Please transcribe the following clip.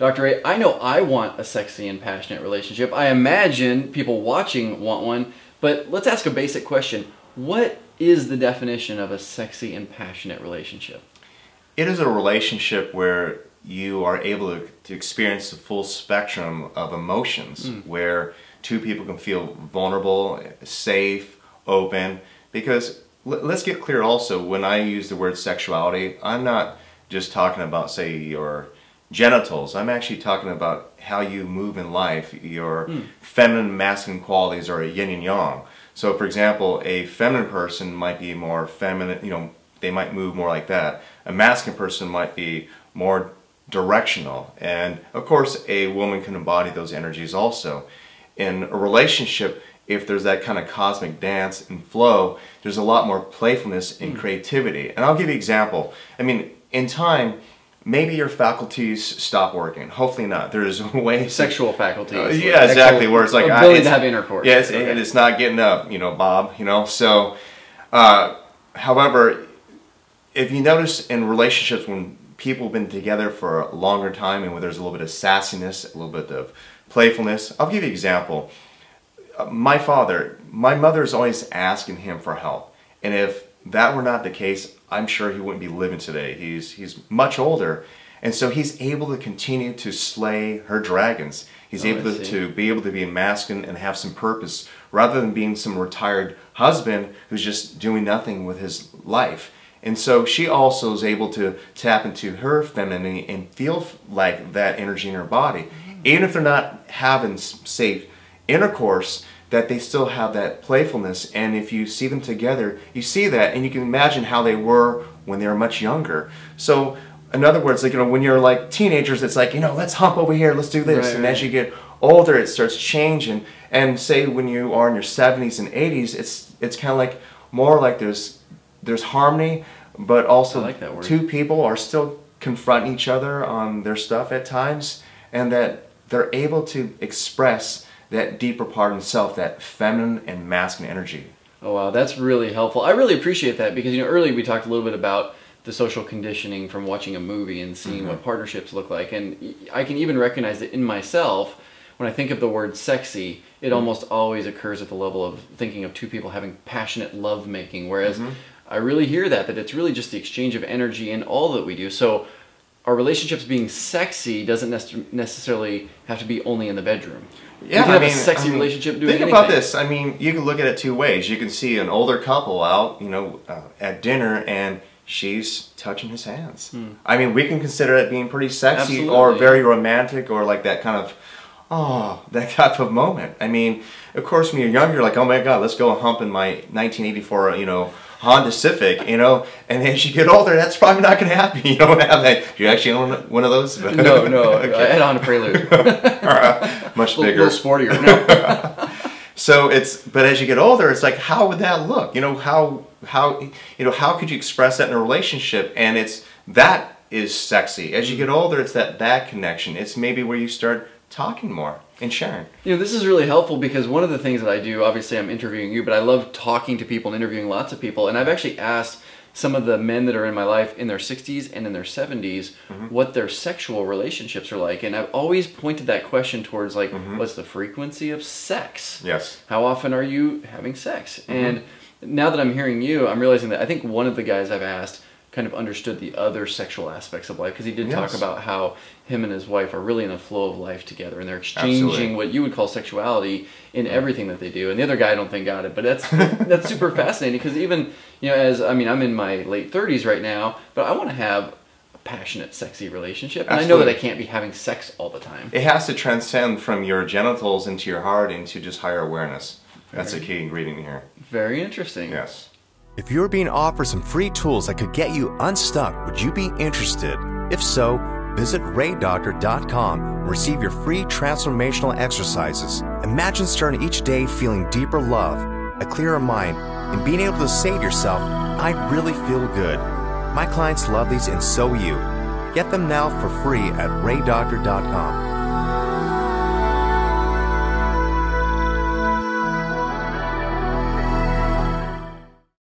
Dr. A, I know I want a sexy and passionate relationship. I imagine people watching want one, but let's ask a basic question. What is the definition of a sexy and passionate relationship? It is a relationship where you are able to experience the full spectrum of emotions, where two people can feel vulnerable, safe, open. Because let's get clear also, when I use the word sexuality, I'm not just talking about, say, your genitals. I'm actually talking about how you move in life, your feminine, masculine qualities are a yin and yang. So for example, a feminine person might be more feminine, you know, they might move more like that. A masculine person might be more directional. And of course, a woman can embody those energies also. In a relationship, if there's that kind of cosmic dance and flow, there's a lot more playfulness and creativity. And I'll give you an example. I mean, in time, maybe your faculties stop working. Hopefully not. There's ways. Sexual faculties. Yeah, exactly. Where it's like ability to have intercourse. Yeah, it's not getting up, you know, Bob. You know. So, however, if you notice in relationships when people have been together for a longer time and where there's a little bit of sassiness, a little bit of playfulness. I'll give you an example. My mother's always asking him for help, and if that were not the case, I'm sure he wouldn't be living today. He's much older, and so he's able to continue to slay her dragons. He's able to be masculine and have some purpose, rather than being some retired husband who's just doing nothing with his life. And so she also is able to tap into her femininity and feel like that energy in her body. Even if they're not having, say, intercourse, that they still have that playfulness. And if you see them together, you see that, and you can imagine how they were when they were much younger. So, in other words, like, you know, when you're like teenagers, it's like, you know, let's hump over here, let's do this. Right, and as you get older, it starts changing. And say when you are in your 70s and 80s, it's kind of like more like there's harmony, but also I like that word. Two people are still confronting each other on their stuff at times, and that they're able to express that deeper part of themselves, that feminine and masculine energy. Oh wow, that's really helpful. I really appreciate that because, you know, earlier we talked a little bit about the social conditioning from watching a movie and seeing what partnerships look like, and I can even recognize it in myself. When I think of the word sexy, it almost always occurs at the level of thinking of two people having passionate love making, whereas I really hear that it's really just the exchange of energy in all that we do. So our relationships being sexy doesn't necessarily have to be only in the bedroom. Yeah, you can have a sexy relationship doing anything. Think about this. I mean, you can look at it two ways. You can see an older couple out, you know, at dinner, and she's touching his hands. I mean, we can consider it being pretty sexy or very romantic, or like that kind of, oh, that type of moment. I mean, of course, when you're younger, you're like, oh my God, let's go hump in my 1984, you know, Honda Civic, you know, and as you get older, that's probably not going to happen. You don't have that. Do you actually own one of those? No, okay. I had Honda Prelude. Much bigger. A little sportier. No. So but as you get older, it's like, how would that look? You know, how could you express that in a relationship? And that is sexy. As you get older, it's that connection. It's maybe where you start talking more and sharing. You know, this is really helpful because one of the things that I do, obviously I'm interviewing you, but I love talking to people and interviewing lots of people, and I've actually asked some of the men that are in my life in their 60s and in their 70s what their sexual relationships are like, and I've always pointed that question towards like, what's the frequency of sex? Yes. How often are you having sex? And now that I'm hearing you, I'm realizing that I think one of the guys I've asked kind of understood the other sexual aspects of life, because he did talk about how him and his wife are really in a flow of life together, and they're exchanging what you would call sexuality in everything that they do. And the other guy I don't think got it, but that's super fascinating, because even, you know, I'm in my late 30s right now, but I want to have a passionate, sexy relationship, and I know that I can't be having sex all the time. It has to transcend from your genitals into your heart into just higher awareness. That's a key ingredient here. Very interesting. Yes. If you were being offered some free tools that could get you unstuck, would you be interested? If so, visit raydoctor.com and receive your free transformational exercises. Imagine starting each day feeling deeper love, a clearer mind, and being able to say to yourself, I really feel good. My clients love these, and so will you. Get them now for free at raydoctor.com.